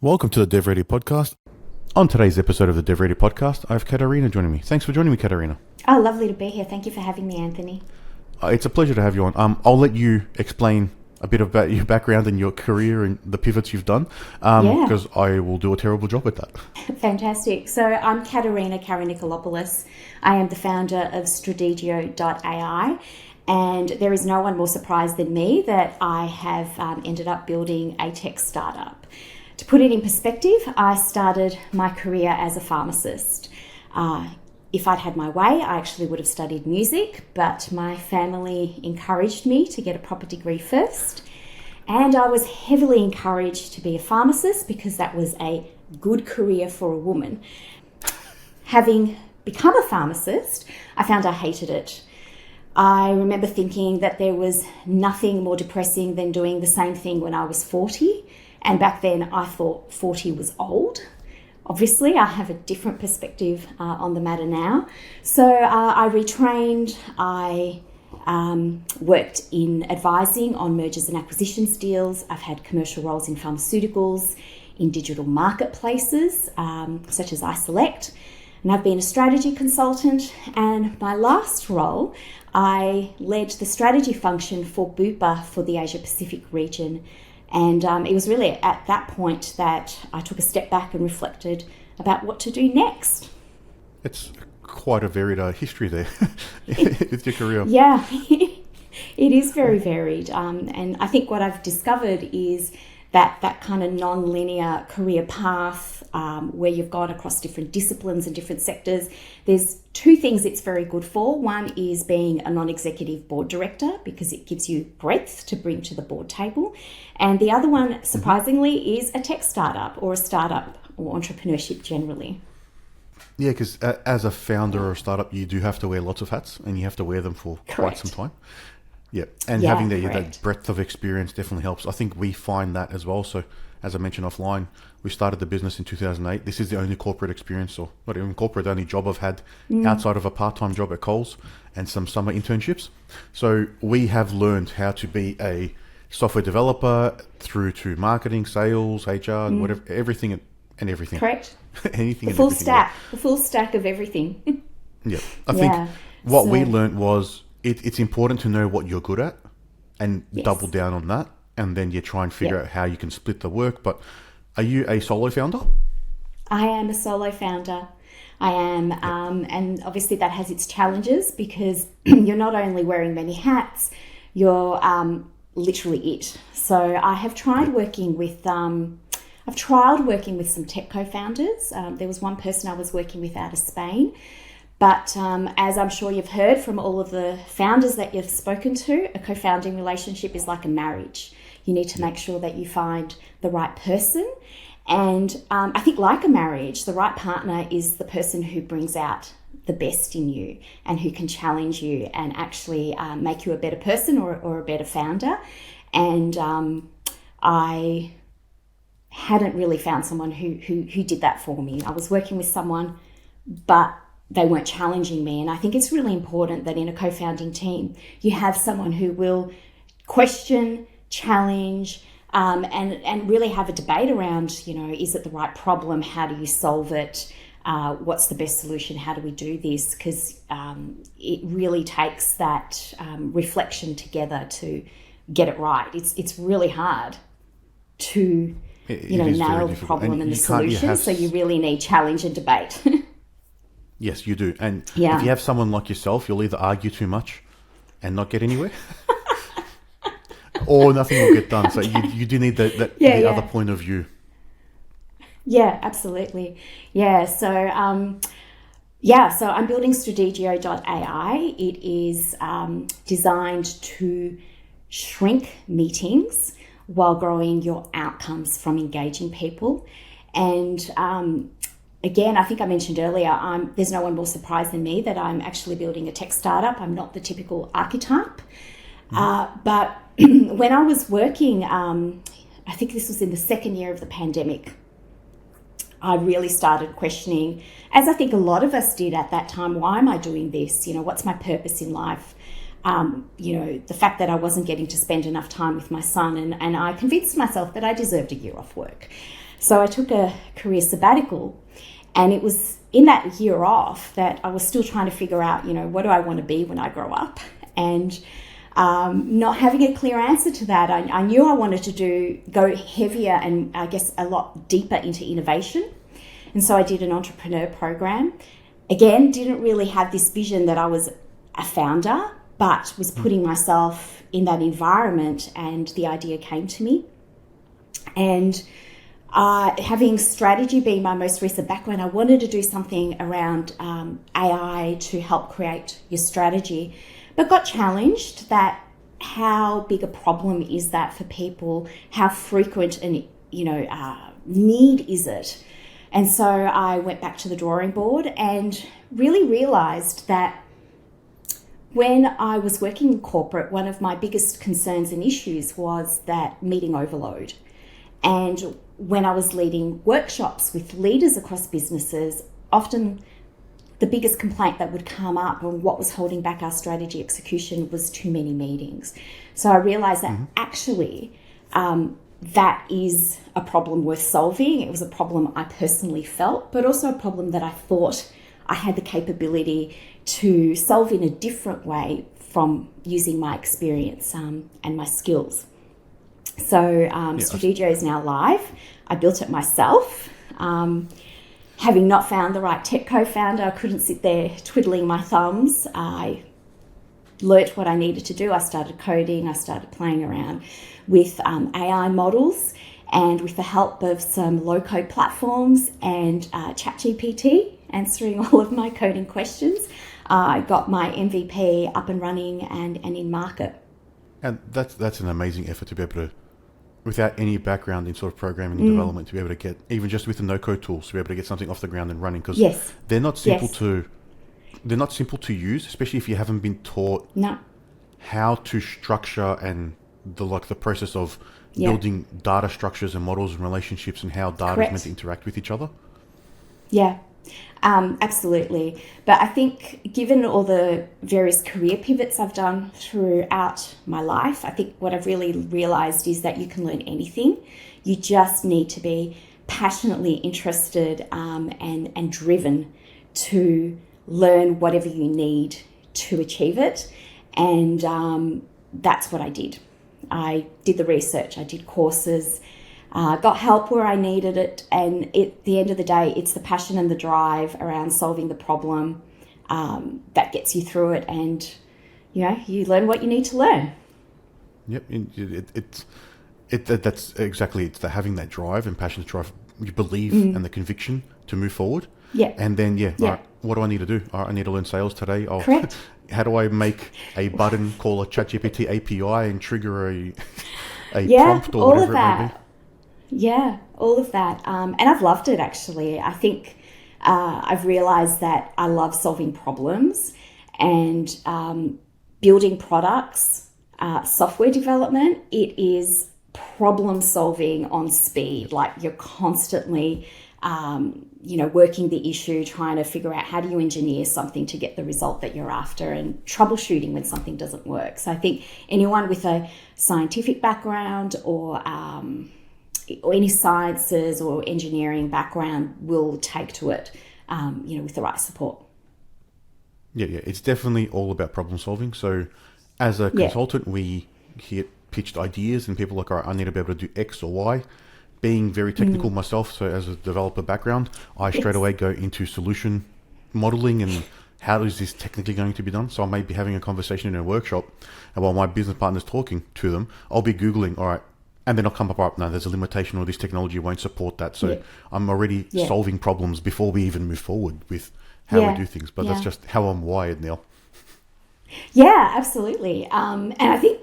Welcome to the DevReady Podcast. On today's episode of the DevReady Podcast, I have Katerina joining me. Thanks for joining me, Katerina. Oh, lovely to be here. Thank you for having me, Anthony. It's a pleasure to have you on. I'll let you explain a bit about your background and your career and the pivots you've done, because I will do a terrible job at that. Fantastic. So I'm Katerina Karanikolopoulos. I am the founder of Stradegio.ai, and there is no one more surprised than me that I have ended up building a tech startup. To put it in perspective, I started my career as a pharmacist. If I'd had my way, I actually would have studied music, but my family encouraged me to get a proper degree first. And I was heavily encouraged to be a pharmacist because that was a good career for a woman. Having become a pharmacist, I found I hated it. I remember thinking that there was nothing more depressing than doing the same thing when I was 40. And back then I thought 40 was old. Obviously, I have a different perspective on the matter now. So I retrained. I worked in advising on mergers and acquisitions deals. I've had commercial roles in pharmaceuticals, in digital marketplaces, such as iSelect. And I've been a strategy consultant. And my last role, I led the strategy function for Bupa for the Asia Pacific region. And it was really at that point that I took a step back and reflected about what to do next. It's quite a varied history there with your career. Yeah, it is very varied. And I think what I've discovered is that kind of non-linear career path where you've gone across different disciplines and different sectors. There's two things it's very good for. One is being a non-executive board director because it gives you breadth to bring to the board table. And the other one, surprisingly, is a tech startup or a startup or entrepreneurship generally. Yeah, because as a founder or a startup, you do have to wear lots of hats and you have to wear them for quite some time. Yeah, and having that breadth of experience definitely helps. I think we find that as well. So, as I mentioned offline, we started the business in 2008. This is the only corporate experience, or not even corporate, the only job I've had outside of a part-time job at Coles and some summer internships. So we have learned how to be a software developer through to marketing, sales, HR, and whatever, everything and everything. Correct. Anything the full and everything. stack, the full stack of everything. Yeah, I think what we learned was it's important to know what you're good at and double down on that, and then you try and figure out how you can split the work. But are you a solo founder? I am a solo founder. I am, and obviously that has its challenges because you're not only wearing many hats, you're literally it. So I have tried working with I've tried working with some tech co-founders. There was one person I was working with out of Spain. But as I'm sure you've heard from all of the founders that you've spoken to, a co-founding relationship is like a marriage. You need to make sure that you find the right person. And I think like a marriage, the right partner is the person who brings out the best in you and who can challenge you and actually make you a better person or a better founder. And I hadn't really found someone who did that for me. I was working with someone, but they weren't challenging me. And I think it's really important that in a co-founding team, you have someone who will question, challenge, and really have a debate around, is it the right problem? How do you solve it? What's the best solution? How do we do this? Because it really takes that reflection together to get it right. It's really hard to nail the problem and the solution. So you really need challenge and debate. Yes, you do. And if you have someone like yourself, you'll either argue too much and not get anywhere, or nothing will get done. So you do need the other point of view. Yeah, absolutely. Yeah. So so I'm building Stradegio.ai. It is designed to shrink meetings while growing your outcomes from engaging people. And again, I think I mentioned earlier, there's no one more surprised than me that I'm actually building a tech startup. I'm not the typical archetype. But when I was working, I think this was in the second year of the pandemic, I really started questioning, as I think a lot of us did at that time, why am I doing this? What's my purpose in life? The fact that I wasn't getting to spend enough time with my son, and I convinced myself that I deserved a year off work. So I took a career sabbatical, and it was in that year off that I was still trying to figure out, what do I want to be when I grow up? And not having a clear answer to that, I knew I wanted to go heavier and I guess a lot deeper into innovation. And so I did an entrepreneur program. Again, didn't really have this vision that I was a founder, but was putting myself in that environment, and the idea came to me. And having strategy being my most recent background, I wanted to do something around AI to help create your strategy, but got challenged that how big a problem is that for people? How frequent and need is it? And so I went back to the drawing board and really realised that when I was working in corporate, one of my biggest concerns and issues was that meeting overload. And when I was leading workshops with leaders across businesses, often the biggest complaint that would come up and what was holding back our strategy execution was too many meetings. So I realised that actually that is a problem worth solving. It was a problem I personally felt, but also a problem that I thought I had the capability to solve in a different way from using my experience and my skills. So Stradegio is now live. I built it myself. Having not found the right tech co-founder, I couldn't sit there twiddling my thumbs. I learnt what I needed to do. I started coding. I started playing around with AI models, and with the help of some low-code platforms and ChatGPT answering all of my coding questions, I got my MVP up and running and in market. And that's an amazing effort to be able to, without any background in sort of programming and development, to be able to get, even just with the no-code tools, to be able to get something off the ground and running, because they're not simple to use, especially if you haven't been taught how to structure and the process of building data structures and models and relationships and how data is meant to interact with each other. Yeah. Absolutely. But I think given all the various career pivots I've done throughout my life, I think what I've really realized is that you can learn anything. You just need to be passionately interested and driven to learn whatever you need to achieve it. And that's what I did. I did the research, I did courses, got help where I needed it, and at the end of the day, it's the passion and the drive around solving the problem that gets you through it, and you learn what you need to learn. Yep, that's exactly, it's having that drive and passion to drive, you believe and the conviction to move forward. Yeah, and then all right, what do I need to do? All right, I need to learn sales today. Correct. How do I make a button, call a ChatGPT API, and trigger a prompt or whatever it may be? Yeah, all of that. And I've loved it, actually. I think I've realized that I love solving problems and building products, software development. It is problem solving on speed. Like you're constantly, working the issue, trying to figure out how do you engineer something to get the result that you're after, and troubleshooting when something doesn't work. So I think anyone with a scientific background or any sciences or engineering background will take to it, with the right support. Yeah, it's definitely all about problem solving. So as a consultant, we get pitched ideas and people are like, all right, I need to be able to do X or Y. Being very technical myself, so as a developer background, I straight away go into solution modeling and how is this technically going to be done. So I may be having a conversation in a workshop, and while my business partner's talking to them, I'll be Googling, all right, and then I'll come up, no, there's a limitation or this technology won't support that. So I'm already solving problems before we even move forward with how we do things. But that's just how I'm wired now. Yeah, absolutely. And I think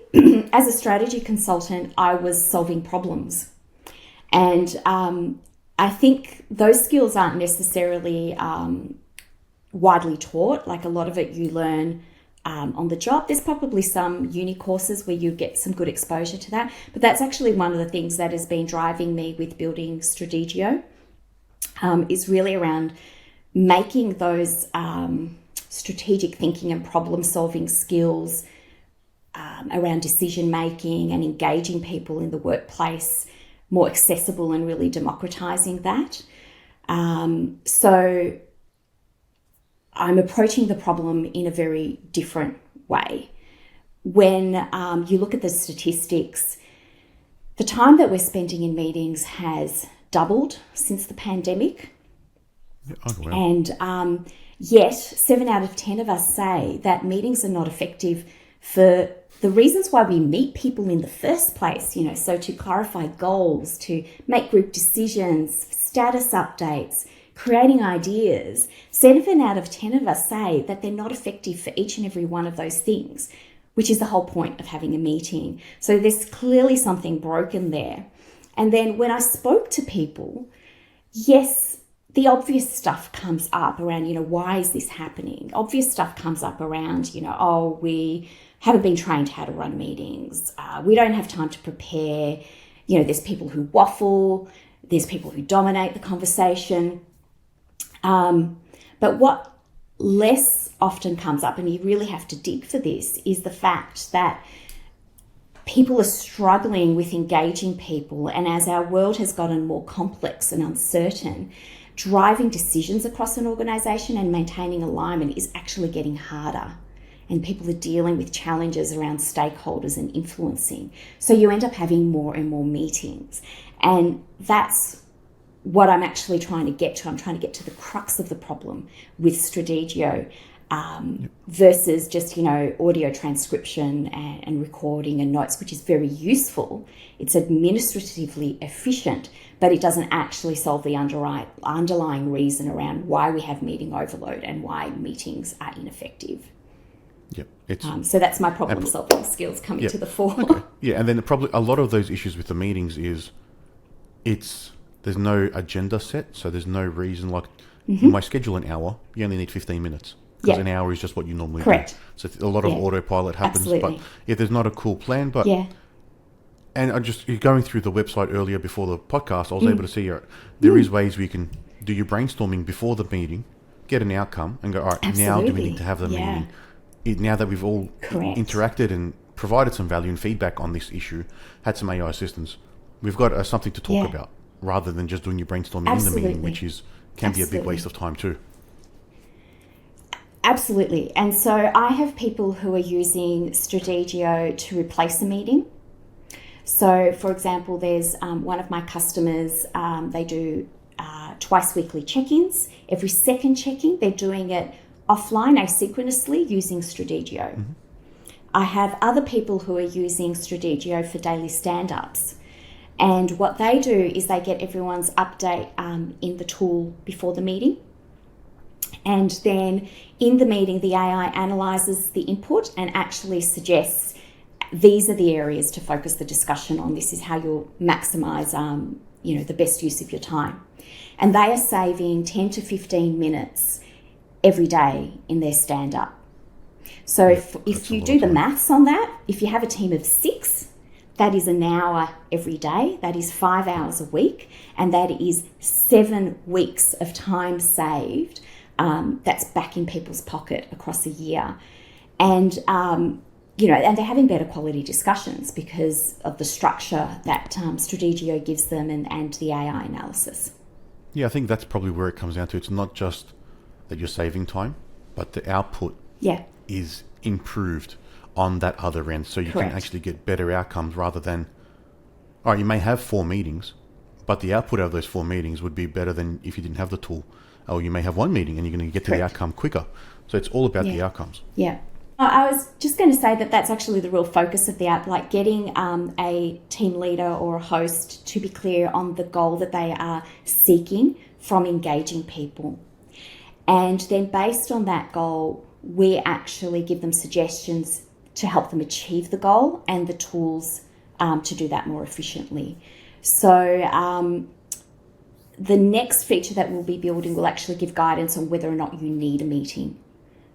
as a strategy consultant, I was solving problems. And I think those skills aren't necessarily widely taught. Like a lot of it you learn on the job. There's probably some uni courses where you get some good exposure to that. But that's actually one of the things that has been driving me with building Stradegio, is really around making those strategic thinking and problem solving skills around decision making and engaging people in the workplace more accessible and really democratizing that. So I'm approaching the problem in a very different way. When you look at the statistics, the time that we're spending in meetings has doubled since the pandemic. Oh, wow. And yet 7 out of 10 of us say that meetings are not effective for the reasons why we meet people in the first place, so to clarify goals, to make group decisions, status updates, creating ideas. 7 out of 10 of us say that they're not effective for each and every one of those things, which is the whole point of having a meeting. So there's clearly something broken there. And then when I spoke to people, yes, the obvious stuff comes up around, why is this happening? Obvious stuff comes up around, we haven't been trained how to run meetings. We don't have time to prepare. There's people who waffle. There's people who dominate the conversation. But what less often comes up, and you really have to dig for this, is the fact that people are struggling with engaging people. And as our world has gotten more complex and uncertain, driving decisions across an organisation and maintaining alignment is actually getting harder. And people are dealing with challenges around stakeholders and influencing. So you end up having more and more meetings. And that's what I'm actually trying to get to. I'm trying to get to the crux of the problem with Stradegio versus just, audio transcription and recording and notes, which is very useful. It's administratively efficient, but it doesn't actually solve the underlying reason around why we have meeting overload and why meetings are ineffective. Yep. So that's my problem-solving skills coming to the fore. Okay. Yeah, and then probably a lot of those issues with the meetings is there's no agenda set, so there's no reason. Like, you might schedule an hour, you only need 15 minutes. Because an hour is just what you normally Correct. do. So a lot of autopilot happens. Absolutely. But there's not a cool plan. But and I just going through the website earlier before the podcast, I was able to see there is ways we can do your brainstorming before the meeting, get an outcome, and go, all right, now do we need to have the meeting? Now that we've all interacted and provided some value and feedback on this issue, had some AI assistance, we've got something to talk about rather than just doing your brainstorming in the meeting, which can be a big waste of time too. Absolutely. And so I have people who are using Stradegio to replace a meeting. So, for example, there's one of my customers, they do twice weekly check-ins. Every second check-in, they're doing it offline, asynchronously, using Stradegio. Mm-hmm. I have other people who are using Stradegio for daily stand-ups. And what they do is they get everyone's update in the tool before the meeting. And then in the meeting, the AI analyzes the input and actually suggests these are the areas to focus the discussion on. This is how you'll maximize, the best use of your time. And they are saving 10 to 15 minutes every day in their stand-up. So if you do the maths on that, if you have a team of 6, that is an hour every day. That is 5 hours a week. And that is 7 weeks of time saved. That's back in people's pocket across a year. And, and they're having better quality discussions because of the structure that Stradegio gives them and the AI analysis. Yeah, I think that's probably where it comes down to. It's not just that you're saving time, but the output is improved on that other end. So you can actually get better outcomes rather than, all right, you may have 4 meetings, but the output of those 4 meetings would be better than if you didn't have the tool. Or you may have 1 meeting and you're going to get to the outcome quicker. So it's all about the outcomes. Yeah. I was just going to say that that's actually the real focus of the app, like getting a team leader or a host to be clear on the goal that they are seeking from engaging people. And then based on that goal, we actually give them suggestions to help them achieve the goal and the tools to do that more efficiently. So the next feature that we'll be building will actually give guidance on whether or not you need a meeting.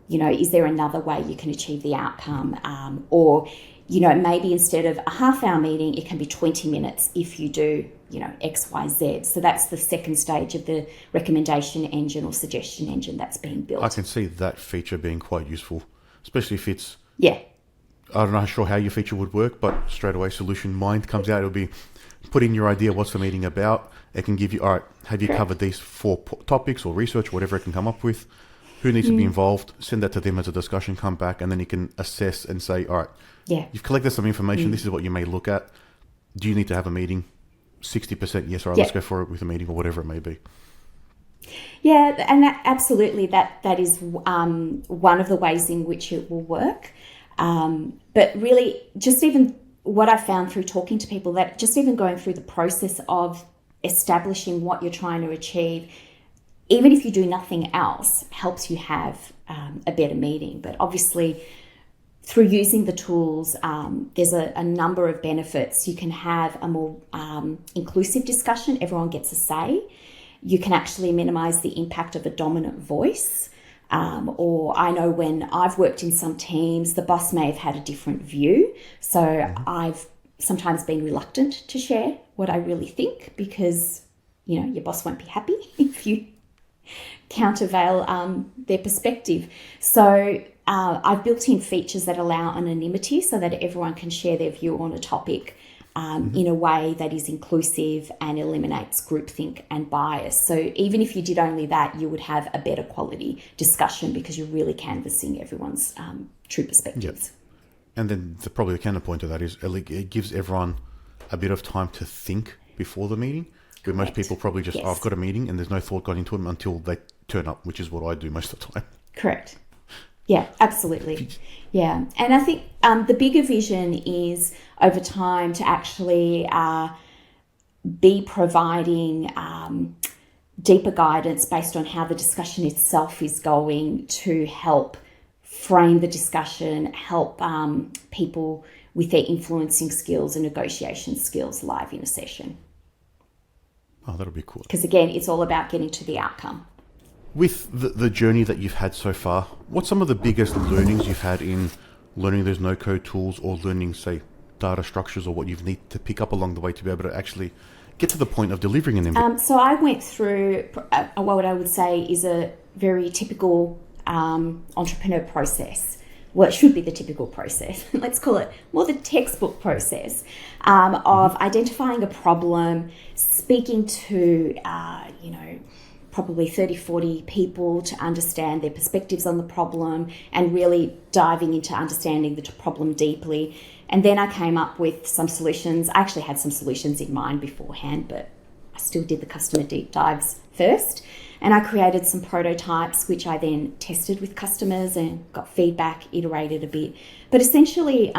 Is there another way you can achieve the outcome? Or, maybe instead of a half-hour meeting, it can be 20 minutes if you do, X, Y, Z. So that's the second stage of the recommendation engine or suggestion engine that's being built. I can see that feature being quite useful, especially if it's I'm not sure how your feature would work, but straight away Solution Mind comes out. It'll be put in your idea, what's the meeting about. It can give you, all right, have you covered these 4 topics or research, whatever it can come up with? Who needs to be involved? Send that to them as a discussion, come back, and then you can assess and say, all right, you've collected some information. This is what you may look at. Do you need to have a meeting? 60% yes, all right, let's go for it with a meeting or whatever it may be. Yeah, and absolutely, that is one of the ways in which it will work. But really, just even what I found through talking to people, that just even going through the process of establishing what you're trying to achieve, even if you do nothing else, helps you have a better meeting. But obviously, through using the tools, there's a number of benefits. You can have a more inclusive discussion. Everyone gets a say. You can actually minimize the impact of a dominant voice. Or I know when I've worked in some teams, the boss may have had a different view. So I've sometimes been reluctant to share what I really think because, your boss won't be happy if you countervail their perspective. So I've built in features that allow anonymity so that everyone can share their view on a topic in a way that is inclusive and eliminates groupthink and bias. So even if you did only that, you would have a better quality discussion because you're really canvassing everyone's true perspectives. Yep. And then probably the counterpoint to that is it gives everyone a bit of time to think before the meeting. Where most people probably just, I've got a meeting and there's no thought gone into them until they turn up, which is what I do most of the time. Correct. Yeah, absolutely. Yeah. And I think the bigger vision is over time to actually be providing deeper guidance based on how the discussion itself is going to help frame the discussion, help people with their influencing skills and negotiation skills live in a session. Oh, that'll be cool. Because again, it's all about getting to the outcome. With the journey that you've had so far, what's some of the biggest learnings you've had in learning those no-code tools or learning, say, data structures or what you need to pick up along the way to be able to actually get to the point of delivering an MVP? So I went through what I would say is a very typical entrepreneur process. Well, it should be the typical process. Let's call it more the textbook process of identifying a problem, speaking to, probably 30, 40 people to understand their perspectives on the problem and really diving into understanding the problem deeply. And then I came up with some solutions. I actually had some solutions in mind beforehand, but I still did the customer deep dives first. And I created some prototypes, which I then tested with customers and got feedback, iterated a bit. But essentially,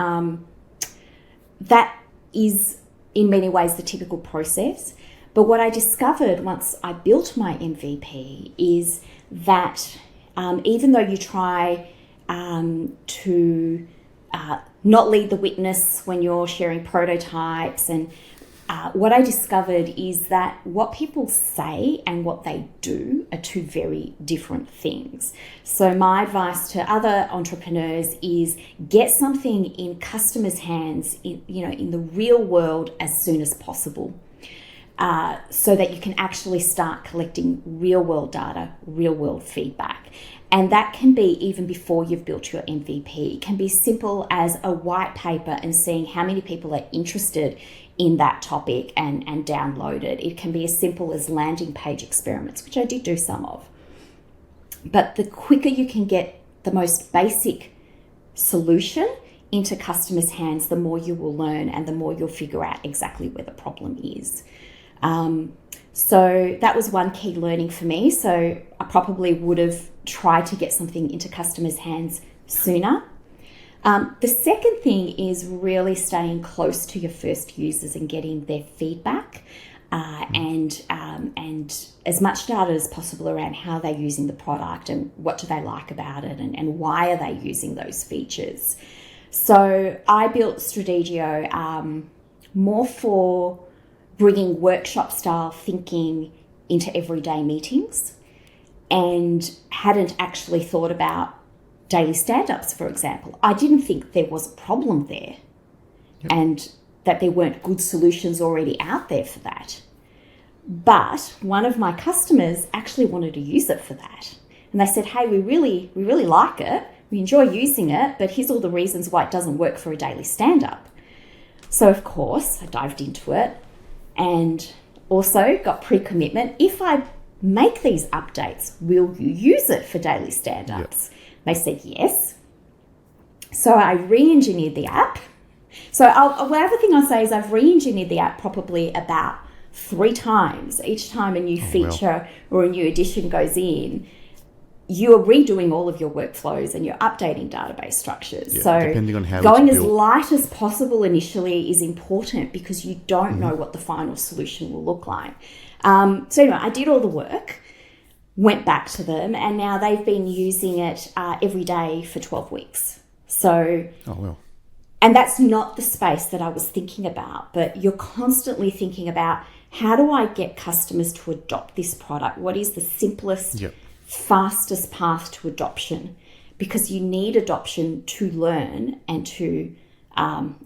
that is in many ways the typical process. But what I discovered once I built my MVP is that even though you try to not lead the witness when you're sharing prototypes, and what I discovered is that what people say and what they do are two very different things. So my advice to other entrepreneurs is get something in customers' hands, in the real world as soon as possible. So that you can actually start collecting real-world data, real-world feedback. And that can be even before you've built your MVP. It can be simple as a white paper and seeing how many people are interested in that topic and download it. It can be as simple as landing page experiments, which I did do some of. But the quicker you can get the most basic solution into customers' hands, the more you will learn and the more you'll figure out exactly where the problem is. So that was one key learning for me. So I probably would have tried to get something into customers' hands sooner. The second thing is really staying close to your first users and getting their feedback and as much data as possible around how they're using the product and what do they like about it and why are they using those features. So I built Stradegio more for bringing workshop style thinking into everyday meetings and hadn't actually thought about daily stand-ups, for example. I didn't think there was a problem there and that there weren't good solutions already out there for that. But one of my customers actually wanted to use it for that. And they said, hey, we really like it. we enjoy using it, but here's all the reasons why it doesn't work for a daily stand-up. So, of course, I dived into it and also got pre-commitment. If I make these updates, will you use it for daily stand-ups? Yep. They said yes. So I re-engineered the app. So the thing I'll say is I've re-engineered the app probably about 3 times. Each time a new feature or a new addition goes in, you're redoing all of your workflows and you're updating database structures. So depending on how going as light as possible initially is important because you don't know what the final solution will look like. So anyway, I did all the work, went back to them, and now they've been using it every day for 12 weeks. So, and that's not the space that I was thinking about, but you're constantly thinking about how do I get customers to adopt this product? What is the simplest, fastest path to adoption? Because you need adoption to learn and to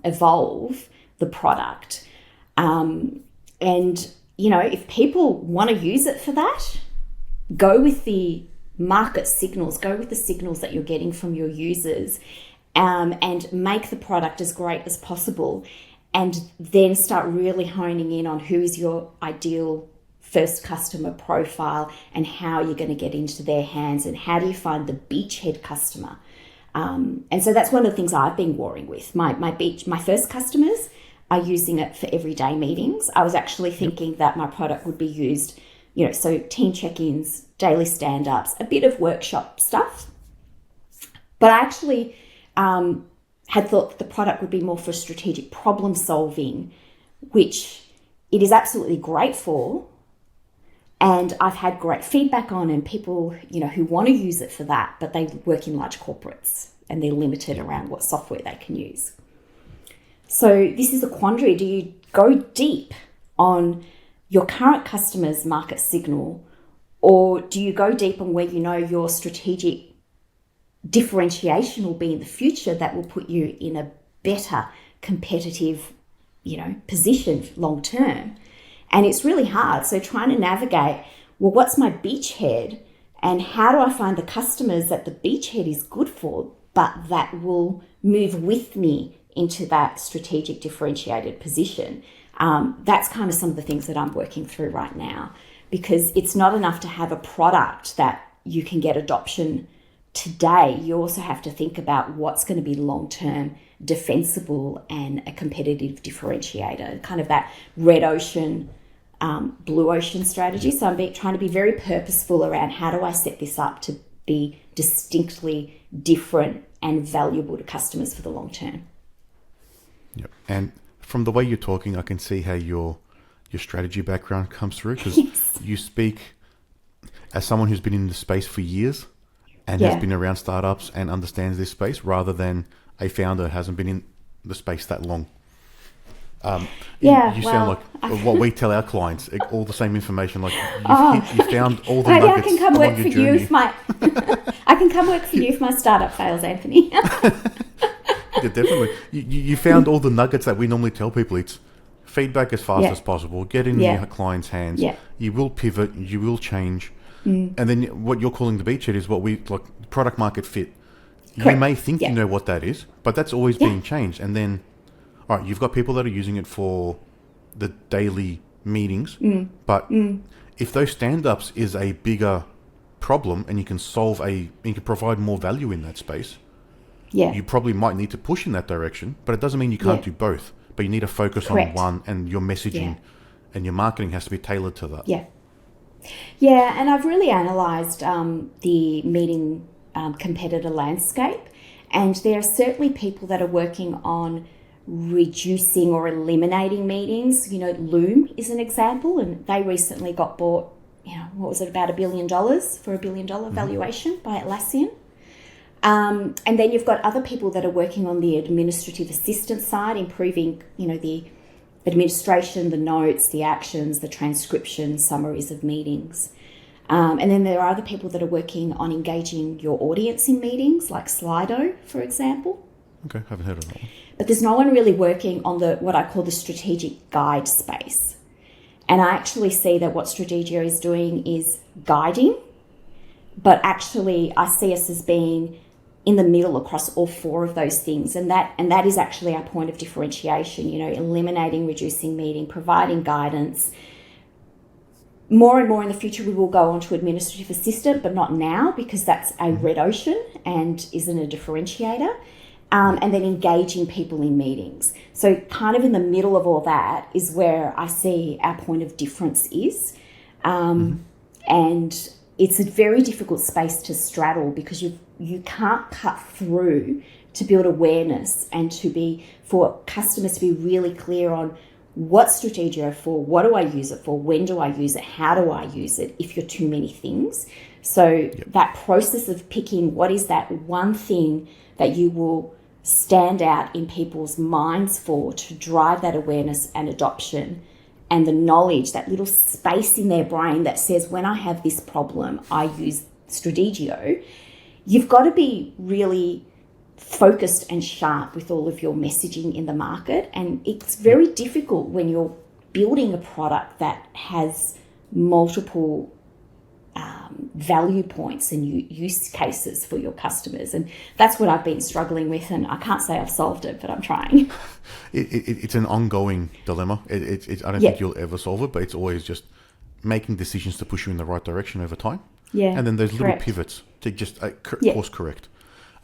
evolve the product. And, if people want to use it for that, go with the market signals, go with the signals that you're getting from your users, and make the product as great as possible, and then start really honing in on who is your ideal first customer profile and how you're going to get into their hands and how do you find the beachhead customer. And so that's one of the things I've been warring with. My first customers are using it for everyday meetings. I was actually thinking that my product would be used, so team check-ins, daily stand-ups, a bit of workshop stuff. But I actually had thought that the product would be more for strategic problem solving, which it is absolutely great for. And I've had great feedback on, and people, who want to use it for that, but they work in large corporates and they're limited around what software they can use. So this is a quandary. Do you go deep on your current customer's market signal, or do you go deep on where your strategic differentiation will be in the future that will put you in a better competitive, position long term? And it's really hard. So trying to navigate, what's my beachhead and how do I find the customers that the beachhead is good for, but that will move with me into that strategic differentiated position? That's kind of some of the things that I'm working through right now, because it's not enough to have a product that you can get adoption today. You also have to think about what's going to be long-term defensible and a competitive differentiator, kind of that red ocean, blue ocean strategy. So I'm trying to be very purposeful around how do I set this up to be distinctly different and valuable to customers for the long term. Yep. And from the way you're talking, I can see how your strategy background comes through, because you speak as someone who's been in the space for years and has been around startups and understands this space, rather than a founder who hasn't been in the space that long. You sound like what we tell our clients, all the same information. Like you found all the nuggets. I can come work for you if my I can come work for you if my startup fails, Anthony. Yeah, definitely. You found all the nuggets that we normally tell people. It's feedback as fast as possible. Get in your client's hands. Yeah. You will pivot. You will change. And then what you're calling the beachhead is what we like product market fit. Correct. You may think you know what that is, but that's always being changed. And then, all right, you've got people that are using it for the daily meetings, but if those stand-ups is a bigger problem and you can you can provide more value in that space, you probably might need to push in that direction, but it doesn't mean you can't do both. But you need to focus on one, and your messaging and your marketing has to be tailored to that. Yeah, and I've really analysed the meeting competitor landscape, and there are certainly people that are working on reducing or eliminating meetings. Loom is an example, and they recently got bought, what was it, about $1 billion for $1 billion valuation by Atlassian. And then you've got other people that are working on the administrative assistant side, improving, the administration, the notes, the actions, the transcription, summaries of meetings. And then there are other people that are working on engaging your audience in meetings, like Slido, for example. Okay, haven't heard of that one. But there's no one really working on what I call the strategic guide space. And I actually see that what Stradegio is doing is guiding, but actually I see us as being in the middle across all four of those things. And that is actually our point of differentiation, eliminating, reducing meeting, providing guidance. More and more in the future, we will go on to administrative assistant, but not now because that's a red ocean and isn't a differentiator. And then engaging people in meetings. So kind of in the middle of all that is where I see our point of difference is. And it's a very difficult space to straddle because you can't cut through to build awareness and for customers to be really clear on what's Stradegio for, what do I use it for, when do I use it, how do I use it if you're too many things. So that process of picking what is that one thing that you will stand out in people's minds for to drive that awareness and adoption and the knowledge, that little space in their brain that says, when I have this problem, I use Stradegio. You've got to be really focused and sharp with all of your messaging in the market. And it's very difficult when you're building a product that has multiple value points and use cases for your customers. And that's what I've been struggling with. And I can't say I've solved it, but I'm trying. It's an ongoing dilemma. I don't think you'll ever solve it, but it's always just making decisions to push you in the right direction over time. Yeah. And then those little pivots to just course correct.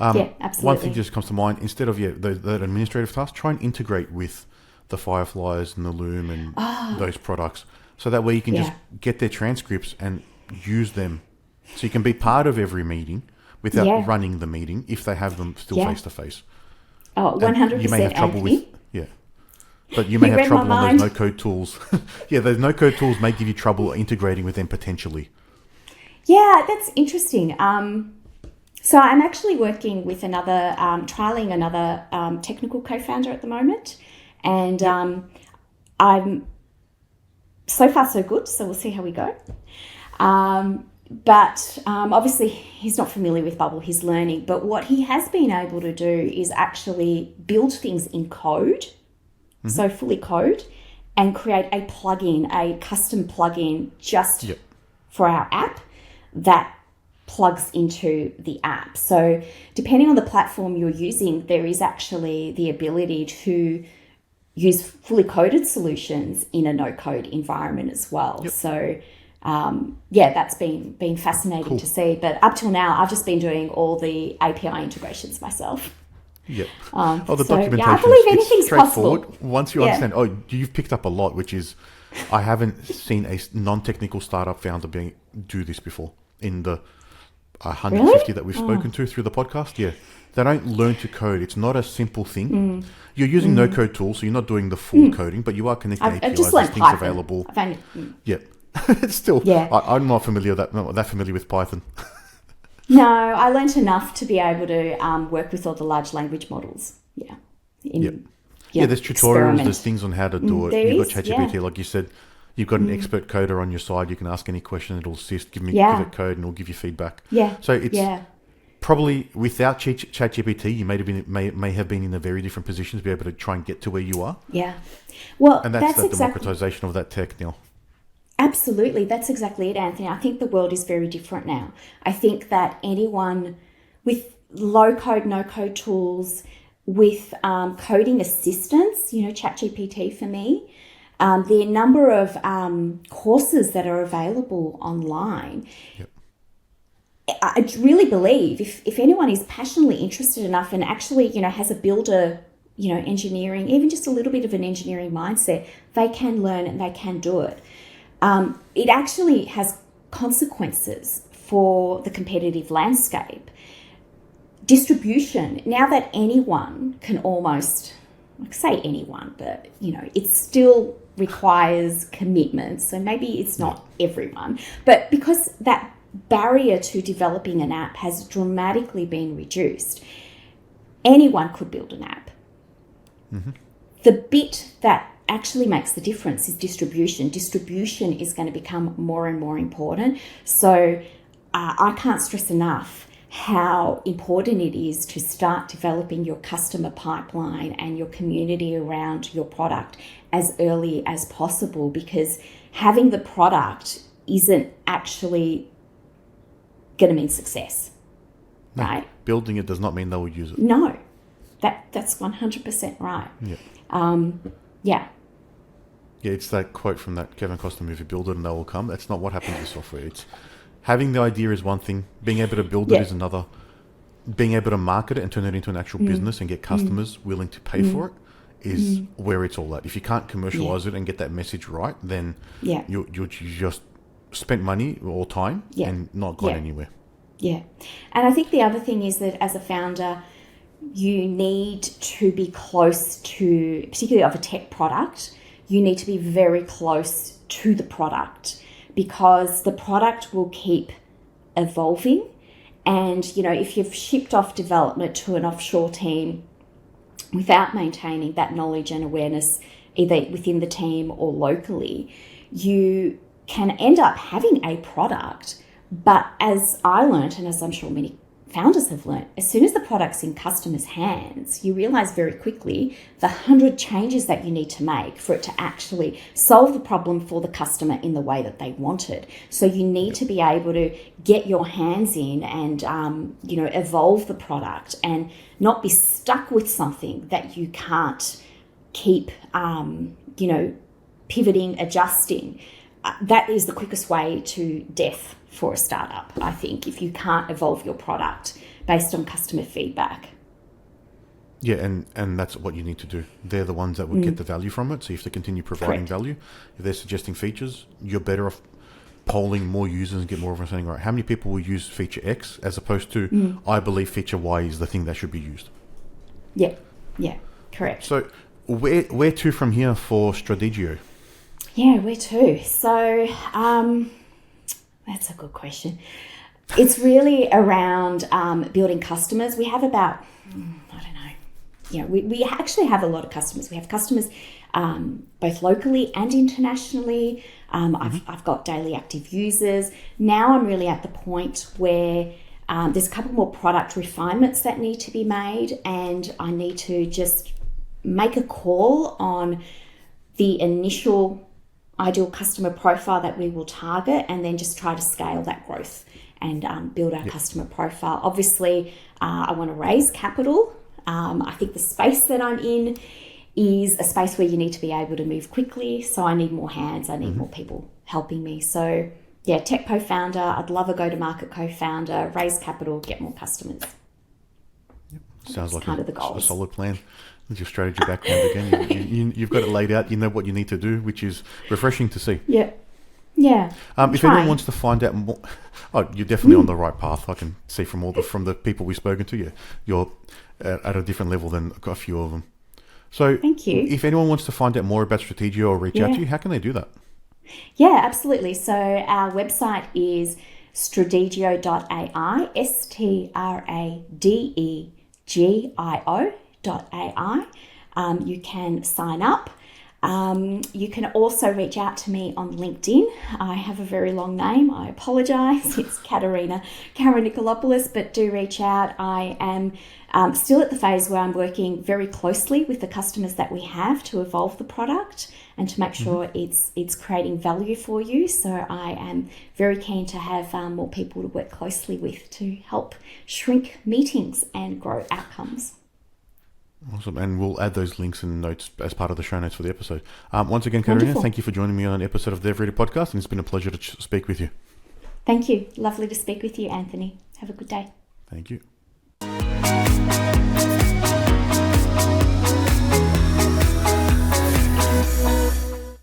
Absolutely. One thing just comes to mind, instead of that administrative task, try and integrate with the Fireflies and the Loom and those products. So that way you can just get their transcripts and use them. So you can be part of every meeting without running the meeting if they have them still face to face. Oh, 100%. You may have trouble with but you may have trouble on those no-code tools. Those no-code tools may give you trouble integrating with them potentially. Yeah, that's interesting. So I'm actually working with trialing another technical co-founder at the moment. And I'm so far so good. So we'll see how we go. But obviously he's not familiar with Bubble, he's learning. But what he has been able to do is actually build things in code, so fully code, and create a plugin, a custom plugin just for our app that plugs into the app. So depending on the platform you're using, there is actually the ability to use fully coded solutions in a no-code environment as well. So that's been fascinating to see. But up till now, I've just been doing all the API integrations myself. The documentation I believe anything's straightforward. Possible. Once you understand, you've picked up a lot, which is, I haven't seen a non-technical startup founder do this before in the 150 that we've spoken to through the podcast. They don't learn to code. It's not a simple thing. You're using no-code tools, so you're not doing the full coding, but you are connecting APIs. There's things Python available. It's still, I'm not that familiar with Python. No, I learnt enough to be able to work with all the large language models. There's tutorials, there's things on how to do it. You've got ChatGPT, like you said. You've got an expert coder on your side. You can ask any question, it'll assist. Give it code, and it'll give you feedback. So it's probably without ChatGPT, you may have been in a very different position to be able to try and get to where you are. Well, and that's the democratization of that tech now. Absolutely. That's exactly it, Anthony. I think the world is very different now. I think that anyone with low-code, no-code tools, with coding assistance, ChatGPT for me, the number of courses that are available online, I really believe if anyone is passionately interested enough and actually, has a builder, engineering, even just a little bit of an engineering mindset, they can learn and they can do it. It actually has consequences for the competitive landscape. Distribution, now that anyone can almost, say anyone, but, it still requires commitment. So maybe it's not everyone, but because that barrier to developing an app has dramatically been reduced, anyone could build an app. The bit that actually makes the difference is distribution. Distribution is going to become more and more important. So I can't stress enough how important it is to start developing your customer pipeline and your community around your product as early as possible, because having the product isn't actually going to mean success. right? Building it does not mean they will use it. No, that's 100% right. Yeah. Yeah. Yeah, it's that quote from that Kevin Costner movie, build it and they will come. That's not what happens with software. It's having the idea is one thing, being able to build it is another. Being able to market it and turn it into an actual business and get customers willing to pay for it is where it's all at. If you can't commercialize it and get that message right, then you just spent money or time and not gone anywhere. Yeah. And I think the other thing is that as a founder, you need to be close to, particularly of a tech product, you need to be very close to the product, because the product will keep evolving. And, if you've shipped off development to an offshore team without maintaining that knowledge and awareness, either within the team or locally, you can end up having a product. But as I learned, and as I'm sure many founders have learned, as soon as the product's in customers' hands, you realize very quickly the 100 changes that you need to make for it to actually solve the problem for the customer in the way that they wanted. So you need to be able to get your hands in and, evolve the product and not be stuck with something that you can't keep, pivoting, adjusting. That is the quickest way to death for a startup, I think, if you can't evolve your product based on customer feedback. Yeah, and that's what you need to do. They're the ones that would get the value from it. So you have to continue providing value. If they're suggesting features, you're better off polling more users and get more of them saying, right, how many people will use feature X as opposed to, I believe feature Y is the thing that should be used. Yeah, correct. So where to from here for Stradegio? Yeah, where to? So that's a good question. It's really around building customers. We have about, we actually have a lot of customers. We have customers both locally and internationally. I've got daily active users. Now I'm really at the point where there's a couple more product refinements that need to be made, and I need to just make a call on the initial ideal customer profile that we will target, and then just try to scale that growth and build our customer profile. Obviously, I want to raise capital. I think the space that I'm in is a space where you need to be able to move quickly. So I need more hands. I need more people helping me. So yeah, tech co-founder. I'd love a go-to-market co-founder, raise capital, get more customers. Yep. Sounds like kind of the a solid plan. With your strategy background again, you've got it laid out. You know what you need to do, which is refreshing to see. Yeah. If anyone wants to find out more, you're definitely on the right path. I can see from from the people we've spoken to. You're at a different level than a few of them. So, thank you. If anyone wants to find out more about Stradegio or reach out to you, how can they do that? Yeah, absolutely. So our website is Stradegio.ai, Stradegio.ai. You can sign up. You can also reach out to me on LinkedIn. I have a very long name. I apologize. It's Katerina Karanikolopoulos, but do reach out. I am still at the phase where I'm working very closely with the customers that we have to evolve the product and to make sure it's creating value for you. So I am very keen to have more people to work closely with to help shrink meetings and grow outcomes. Awesome. And we'll add those links and notes as part of the show notes for the episode. Once again, Katerina, thank you for joining me on an episode of DevReady Podcast, and it's been a pleasure to speak with you. Thank you. Lovely to speak with you, Anthony. Have a good day. Thank you.